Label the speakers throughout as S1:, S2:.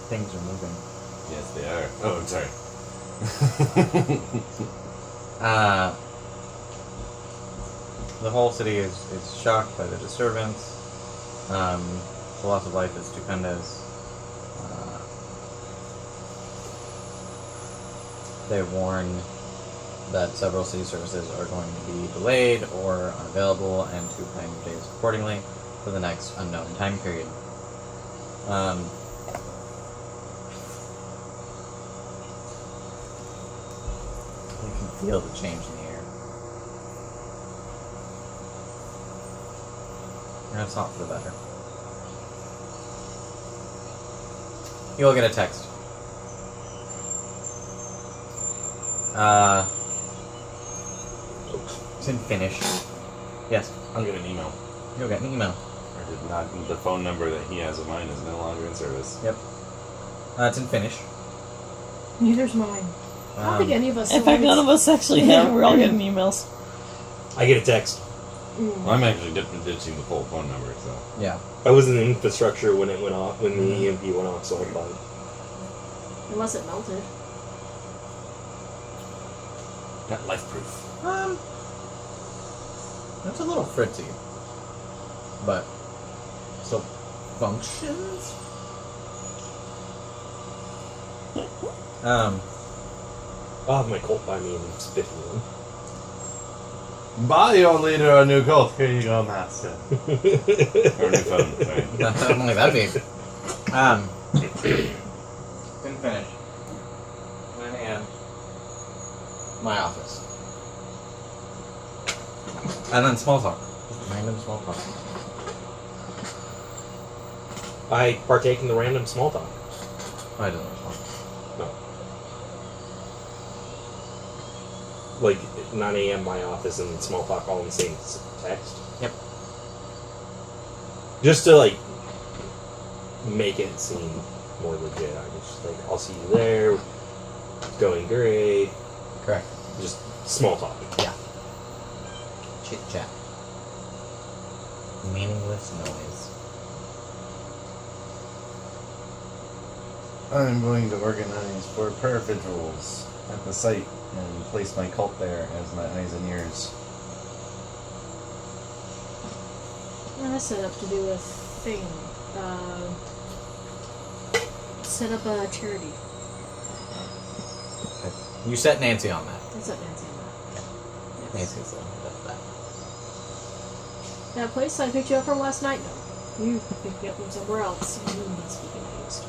S1: Things are moving.
S2: Yes, they are. Oh, I'm sorry.
S1: The whole city is shocked by the disturbance. The loss of life is stupendous. They warn that several city services are going to be delayed or unavailable, and to plan your days accordingly for the next unknown time period. You can feel the change in the air. And it's not for the better. You'll get a text. It's in Finnish. Yes.
S2: I'll get an email.
S1: You'll get an email.
S2: I did not. The phone number that he has of mine is no longer in service.
S1: Yep. It's in Finnish.
S3: Neither's mine. I don't think any of us.
S4: In fact, none of us actually have. We're all getting emails.
S5: I get a text.
S2: Well, I'm actually ditching the full phone number, so.
S1: Yeah.
S5: I was in the infrastructure when it went off, when the EMP went off, so I'm fine.
S3: Unless it melted.
S2: Not life proof.
S1: It's a little fritzy, but still functions.
S5: I'll have my Colt by me and spit in one.
S2: Buy your leader a new Colt. Here you go, master. Or a new phone, sorry.
S1: Only that'd be. Didn't finish. 9 a.m. My office. And then small talk. Just random small talk.
S5: I partake in the random small talk.
S1: I don't respond.
S5: No. Like 9 a.m. my office and small talk all in the same text.
S1: Yep.
S5: Just to like make it seem more legit. I just like, I'll see you there. Going great.
S1: Correct.
S5: Just small talk.
S1: Yeah. Chit chat. Meaningless noise.
S2: I'm going to organize for parapatrols at the site and place my cult there as my eyes and ears.
S3: I set up to do a thing. Set up a charity.
S1: Okay. You set Nancy on that.
S3: I set Nancy on that. Yes.
S1: Nancy's the one who does that.
S3: That place I picked you up from last night? No. You picked me up from somewhere else. You must be confused.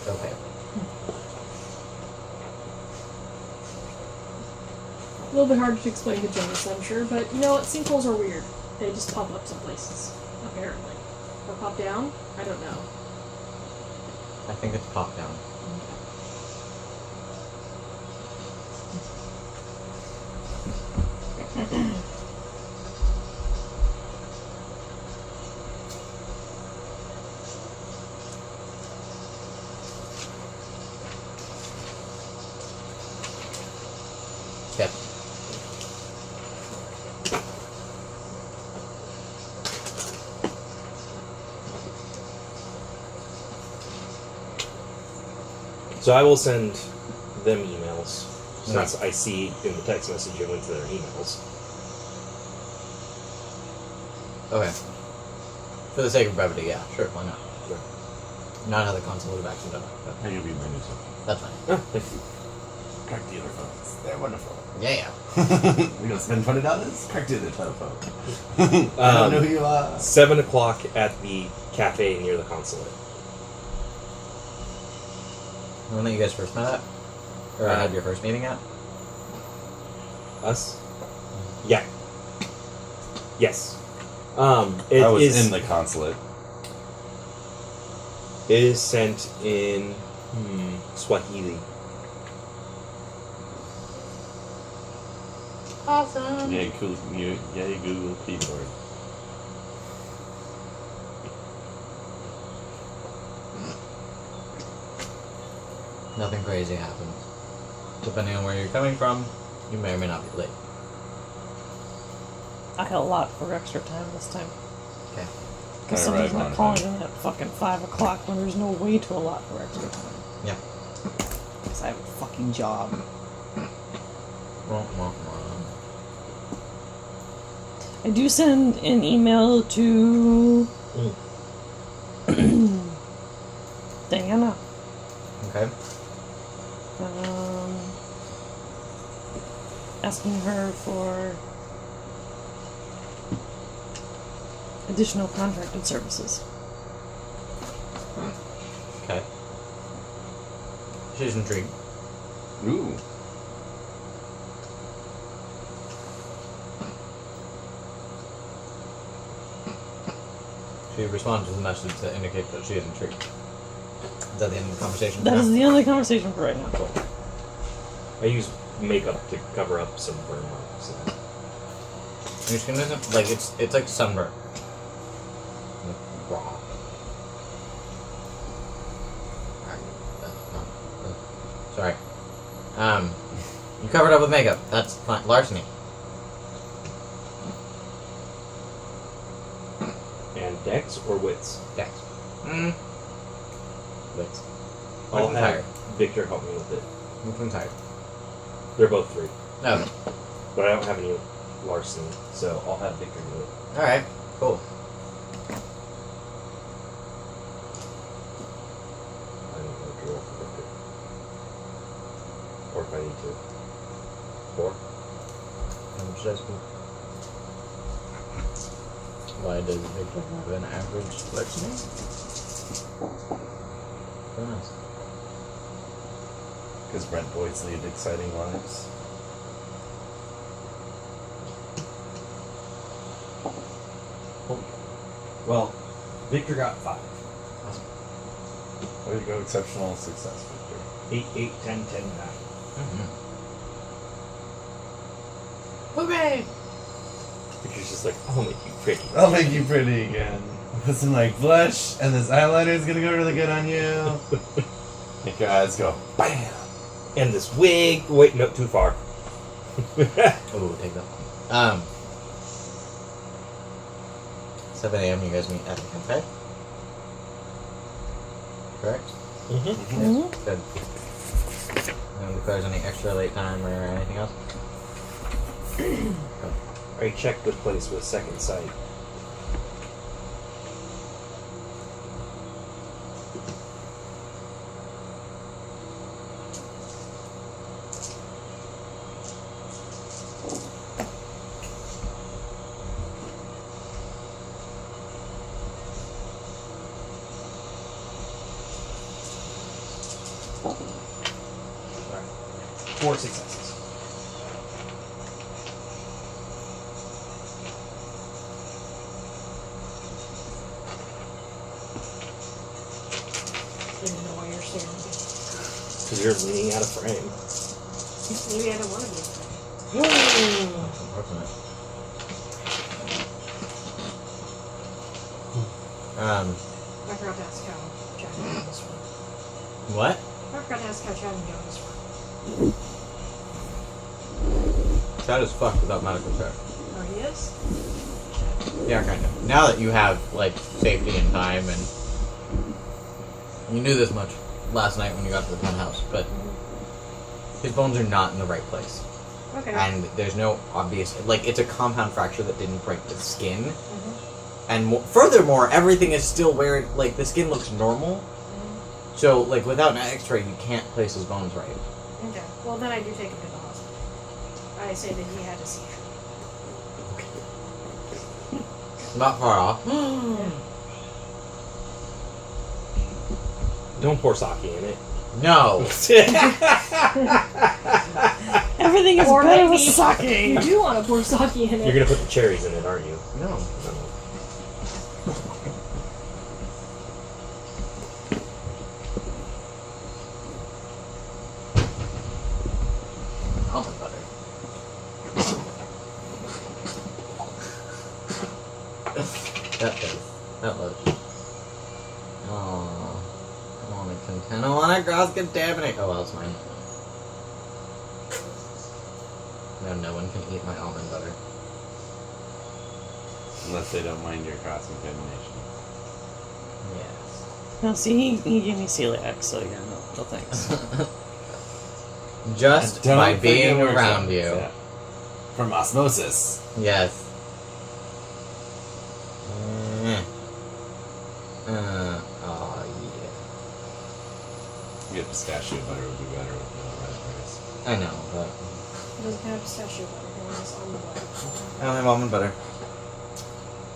S1: Okay.
S3: A little bit hard to explain to Jonas, I'm sure, but you know what? Sinkholes are weird. They just pop up some places, apparently. Or pop down? I don't know.
S1: I think it's pop down. Yep.
S5: So I will send them emails. Since I see in the text message it went to their emails.
S1: Okay. For the sake of brevity, yeah, sure, why not?
S5: Yeah.
S1: Not how the console would have actually done it, but
S2: I'll give you my new phone.
S1: that's fine.
S5: Oh, thank you.
S2: Crack dealer phones. They're wonderful.
S1: Yeah.
S2: We're gonna spend $20? Crack dealer telephone. I don't know who you are.
S5: 7 o'clock at the cafe near the consulate.
S1: The one that you guys first met at? Or had your first meeting at?
S5: Us? Yeah. Yes. It
S2: I was
S5: is-
S2: in the consulate.
S5: It is sent in Swahili.
S1: Awesome.
S2: Yay, cool. Yay, Google keyboard.
S1: Nothing crazy happens. Depending on where you're coming from, you may or may not be late.
S4: I got a lot for extra time this time.
S1: Okay.
S4: Because
S2: I
S4: somebody's
S2: arrive
S4: not
S2: on
S4: calling
S2: time.
S4: them at fucking 5 o'clock when there's no way to allot for extra time.
S1: Yeah.
S4: Because I have a fucking job.
S1: Wah, wah, wah.
S4: I do send an email to Diana.
S1: Okay.
S4: Asking her for additional contracted services.
S1: Okay. She's intrigued.
S2: Ooh.
S1: She responds with a message to indicate that she is intrigued. Is that the end of the conversation?
S4: That
S1: for
S4: is
S1: now?
S4: the only conversation for right now.
S1: Cool.
S5: I use makeup to cover up some burn marks.
S1: Your skin isn't like it's like sunburn. Like, raw. Sorry. You covered up with makeup. That's fine. Larceny.
S5: And dex or wits?
S1: Dex. Wits.
S5: I'll
S1: Which one's
S5: have
S1: higher?
S5: Victor help me with it.
S1: Which one's higher?
S5: They're both 3.
S1: No.
S5: But I don't have any larceny, so I'll have Victor do it.
S1: Alright. Cool.
S5: I don't know what to roll for Victor. Or if I need to. 4?
S1: How much dice pool? Why does Victor have an average larceny? Very nice.
S2: Because Brent Boyd's lead exciting lives.
S5: Well, Victor got 5.
S2: There you go, exceptional success, Victor.
S5: 8, 8, 10, 10, 9.
S1: Mm-hmm. Hooray!
S5: Victor's just like, I'll make you pretty.
S2: I'll make you pretty again. Put some like blush, and this eyeliner is gonna go really good on you. Make your eyes go BAM!
S5: And this wig. Wait, no, too far.
S1: Oh, take that. 7 a.m. You guys meet at the cafe. Correct?
S5: Mm-hmm.
S1: Good. No declares any extra late time or anything else?
S5: I checked the place with second sight. Alright. 4 successes.
S3: I didn't know why you're staring at me.
S5: Because you're leaning out of frame.
S3: Maybe I don't want to be.
S1: Unfortunate.
S3: I forgot to ask how Chad and Jonas were.
S1: What?
S3: I forgot to ask how Chad and Jonas were.
S1: Chad is fucked without medical check.
S3: Oh, he is?
S1: Yeah, kind of. Now that you have, like, safety and time and... You knew this much last night when you got to the penthouse, but... His bones are not in the right place.
S3: Okay.
S1: And there's no obvious... Like, it's a compound fracture that didn't break the skin. And furthermore, everything is still where, like, the skin looks normal. So, like, without an x-ray, you can't place his bones right.
S3: Okay. Well, then I do take him to the hospital. I say that he had a seizure.
S1: Not far off.
S5: Don't pour sake in it.
S1: No!
S4: Everything is
S3: Or
S4: better
S3: maybe
S4: with
S3: you
S4: sake.
S3: do want to pour sake in it.
S5: You're gonna put the cherries in it, aren't you?
S1: No.
S5: No.
S1: Almond butter. That does. That looks. Oh. I want to contend. I want to cross contaminate. Oh, well, it's mine. No one can eat my almond butter.
S2: Unless they don't mind your cross contamination.
S4: No, see, he gave me celiac, so yeah, no thanks.
S1: Just
S2: Don't
S1: by
S2: forget
S1: being
S2: where
S1: around
S2: it's
S1: you.
S2: at. Yeah. From osmosis.
S1: Yes. Oh,
S2: Get pistachio butter would be better with no red rice.
S1: yeah. I know, but
S3: It doesn't have pistachio butter. It has almond butter.
S1: I don't have almond butter.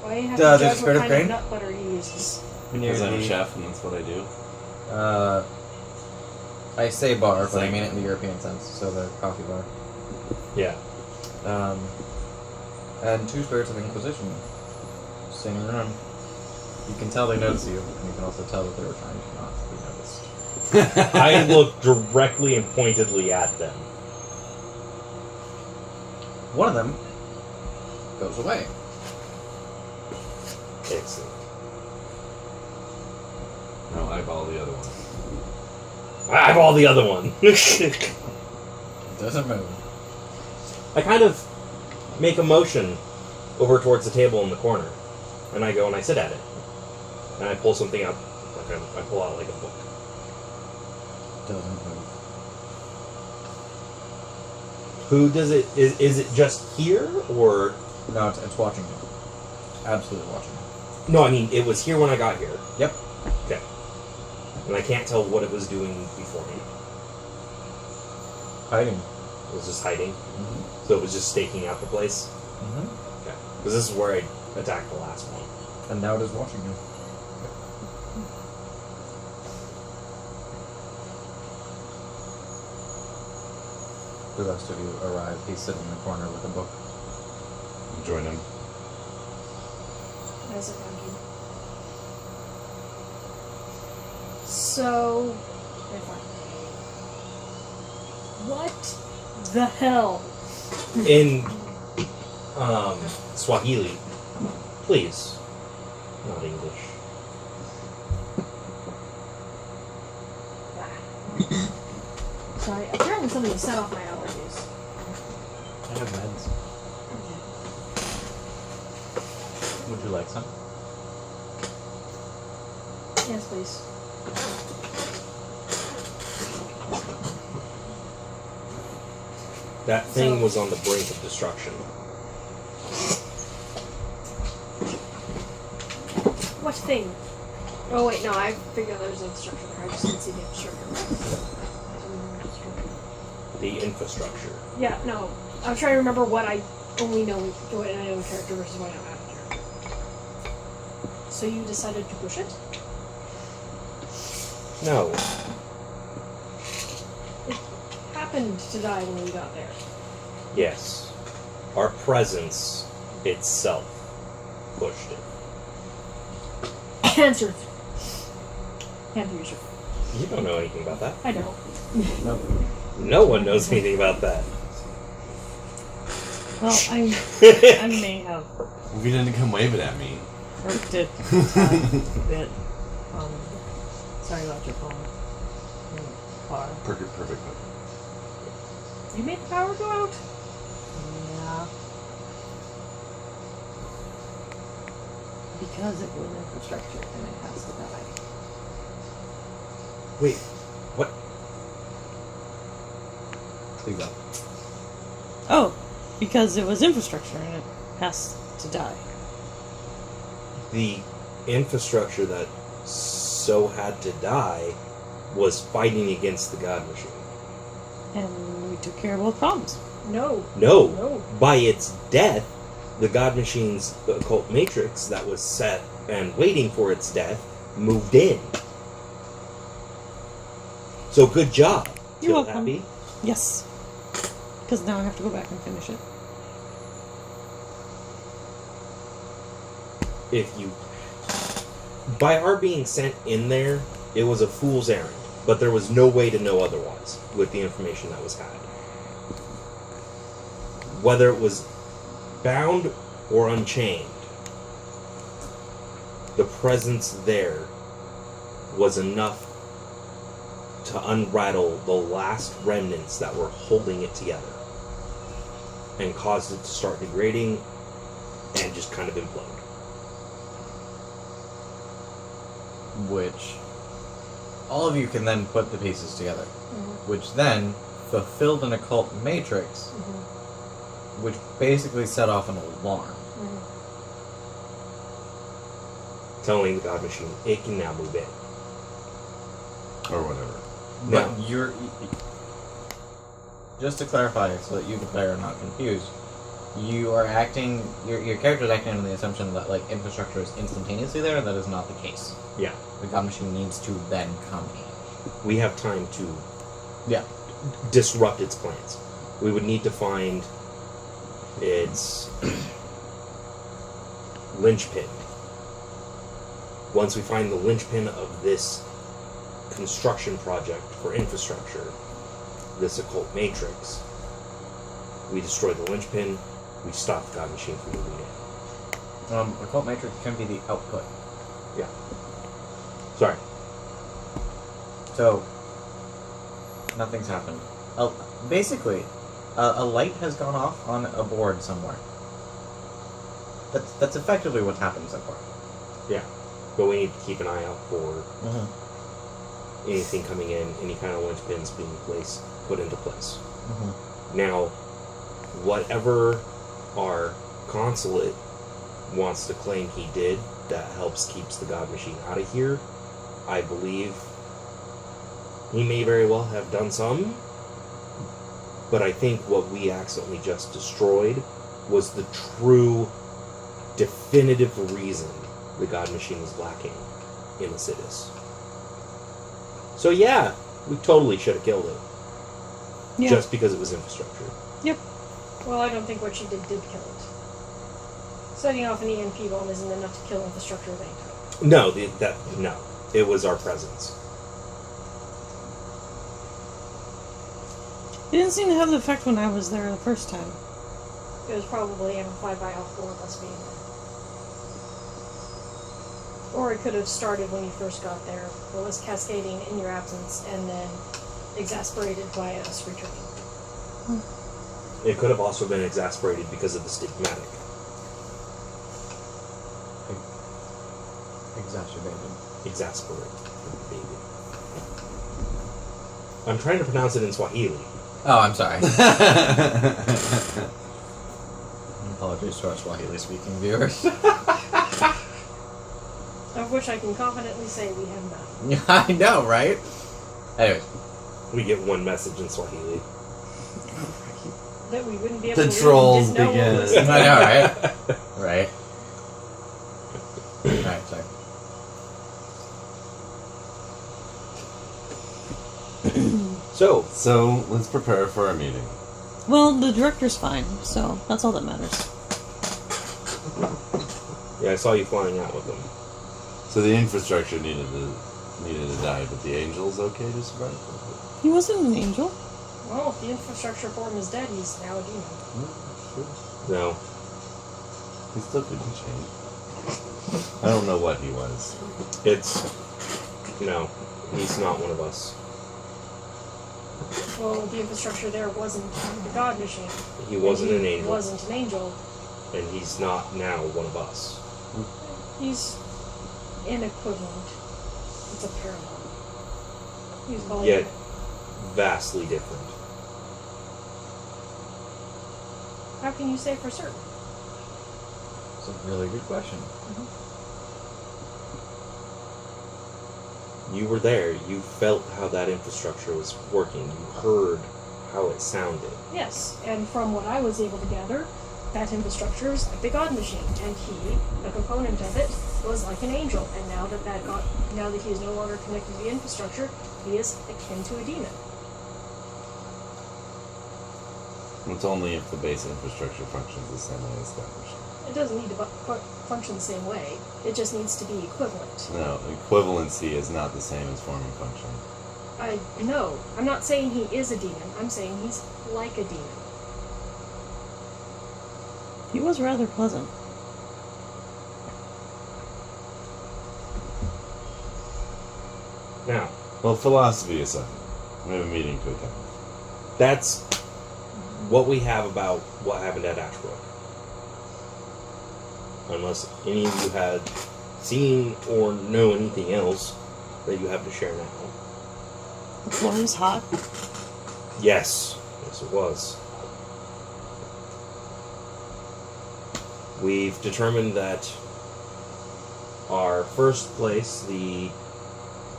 S3: Why do you have
S1: There's
S3: to judge
S1: spirit
S3: what
S1: of
S3: kind of
S1: grain?
S3: nut butter he uses?
S2: Because I'm a chef and that's what I do.
S1: I say bar, but I
S2: Same.
S1: mean it in the European sense, so the coffee bar.
S5: Yeah.
S1: And 2 spirits of Inquisition. Sitting around. You can tell they notice you, and you can also tell that they were trying to not be noticed.
S5: I look directly and pointedly at them.
S1: One of them goes away.
S5: Excellent.
S2: No, eyeball the other one.
S5: I have all the other one.
S1: Doesn't move.
S5: I kind of make a motion over towards the table in the corner, and I go and I sit at it, and I pull something up. Like I pull out like a book.
S1: Doesn't move.
S5: Who does it? Is it just here or?
S1: No, it's watching you. Absolutely watching you.
S5: No, I mean it was here when I got here.
S1: Yep.
S5: Okay. And I can't tell what it was doing before me.
S1: Hiding.
S5: It was just hiding.
S1: Mm-hmm.
S5: So it was just staking out the place.
S1: Mm-hmm.
S5: Okay. Because this is where I attacked the last one.
S1: And now it is watching you. The rest of you arrive. He's sitting in the corner with a book.
S2: Join him.
S3: As a donkey. So, okay, fine. What the hell?
S5: In Swahili, please, not English.
S3: Sorry, apparently something set off my allergies.
S1: I have meds. Would you like some?
S3: Yes, please.
S5: That thing was on the brink of destruction.
S3: What thing? Oh wait, no, I figured there was an infrastructure there. I just didn't see the infrastructure.
S5: The infrastructure.
S3: Yeah, no. I'm trying to remember what I only know what I know in character versus what I know out of character. So you decided to push it?
S5: No.
S3: It happened to die when we got there.
S5: Yes. Our presence itself pushed it.
S3: Answer. Hand user.
S5: You don't know anything about that.
S3: I don't.
S1: Nope.
S5: No one knows anything about that.
S4: Well, I may have
S2: If you didn't come wave it at me.
S4: worked it a bit. Sorry about your phone. Your car.
S2: Perfect.
S3: You made the power go out?
S4: Yeah. Because it was infrastructure and it has to die.
S5: Wait, what?
S1: Please go.
S4: Oh, because it was infrastructure and it has to die.
S5: The infrastructure that so had to die was fighting against the God Machine.
S4: And we took care of both problems.
S3: No.
S5: No.
S3: No.
S5: By its death, the God Machine's occult matrix that was set and waiting for its death moved in. So good job.
S4: You're
S5: Feel
S4: welcome.
S5: happy?
S4: Yes. Because now I have to go back and finish it.
S5: If you... By our being sent in there, it was a fool's errand. But there was no way to know otherwise with the information that was had. Whether it was bound or unchained, the presence there was enough to unrattle the last remnants that were holding it together and caused it to start degrading and just kind of implode.
S1: Which all of you can then put the pieces together, which then fulfilled an occult matrix, which basically set off an alarm.
S5: Telling the God Machine it can now move in.
S2: Or whatever.
S1: But
S5: Now,
S1: you're... Just to clarify, so that you, the player, are not confused, you are acting... Your character is acting under the assumption that, like, infrastructure is instantaneously there, and that is not the case.
S5: yeah,
S1: The God Machine needs to then come in.
S5: we have time to
S1: Yeah.
S5: disrupt its plans. We would need to find its linchpin. Once we find the linchpin of this construction project for infrastructure, this occult matrix, we destroy the linchpin, we stop the God Machine from moving in.
S1: Occult matrix can be the output.
S5: Yeah. Sorry.
S1: So, nothing's happened. Basically, a light has gone off on a board somewhere. That's effectively what's happened so far.
S5: Yeah. But we need to keep an eye out for anything coming in, any kind of linchpins being put into place. Now, whatever our consulate wants to claim he did that keeps the God Machine out of here, I believe he may very well have done some, but I think what we accidentally just destroyed was the true, definitive reason the God Machine was lacking in the cities. So yeah, we totally should have killed it.
S4: Yeah.
S5: Just because it was infrastructure.
S3: Well, I don't think what she did kill it. Setting off an EMP bomb isn't enough to kill infrastructure of any type.
S5: No, no. It was our presence.
S4: It didn't seem to have the effect when I was there the first time.
S3: It was probably amplified by all four of us being there. Or it could have started when you first got there, or was cascading in your absence, and then exasperated by us returning.
S5: It could have also been exasperated because of the stigmatic. Exasperated. Baby. I'm trying to pronounce it in Swahili.
S1: Oh, I'm sorry. Apologies to our Swahili-speaking viewers.
S3: Of which I can confidently say we have none.
S1: I know, right? Anyways.
S5: We get one message in Swahili.
S3: That we wouldn't be able
S2: The
S3: to
S2: trolls
S3: read, didn't know what was-
S2: begin.
S1: I know, right? Right, sorry.
S2: So, let's prepare for our meeting.
S4: Well, the director's fine, so that's all that matters.
S5: Yeah, I saw you flying out with them.
S2: So the infrastructure needed to die, but the angel's okay to survive?
S4: He wasn't an angel.
S3: Well, if the infrastructure form is dead, he's now a demon.
S5: No.
S2: He still couldn't change. I don't know what he was.
S5: No. He's not one of us.
S3: Well, the infrastructure there wasn't the God Machine.
S5: He wasn't
S3: And
S5: an
S3: he
S5: angel.
S3: wasn't an angel.
S5: And he's not now one of us.
S3: He's an equivalent. It's a parallel. He's calling
S5: Yet
S3: it.
S5: vastly different.
S3: How can you say for certain?
S1: It's a really good question.
S5: You were there. You felt how that infrastructure was working. You heard how it sounded.
S3: Yes, and from what I was able to gather, that infrastructure is like the God Machine, and he, a component of it, was like an angel. And now that he is no longer connected to the infrastructure, he is akin to a demon.
S2: It's only if the base infrastructure functions the same way as that machine.
S3: It doesn't need to function the same way. It just needs to be equivalent.
S2: No, equivalency is not the same as form and function.
S3: I know. I'm not saying he is a demon. I'm saying he's like a demon.
S4: He was rather pleasant.
S5: Now,
S2: Well, philosophy aside, we have a meeting to attend.
S5: that's what we have about what happened at Ashbrook. Unless any of you had seen or know anything else that you have to share now.
S4: The floor was hot.
S5: Yes. Yes, it was. We've determined that our first place, the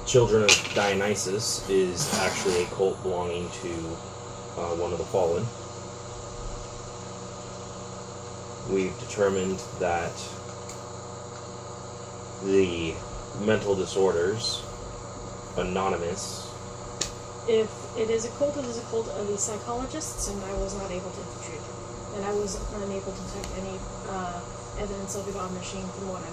S5: Children of Dionysus, is actually a cult belonging to one of the fallen. We've determined that the mental disorders, Anonymous.
S3: If it is a cult, it is a cult of the psychologists, and I was not able to infiltrate. And I was unable to detect any evidence of the God machine from what I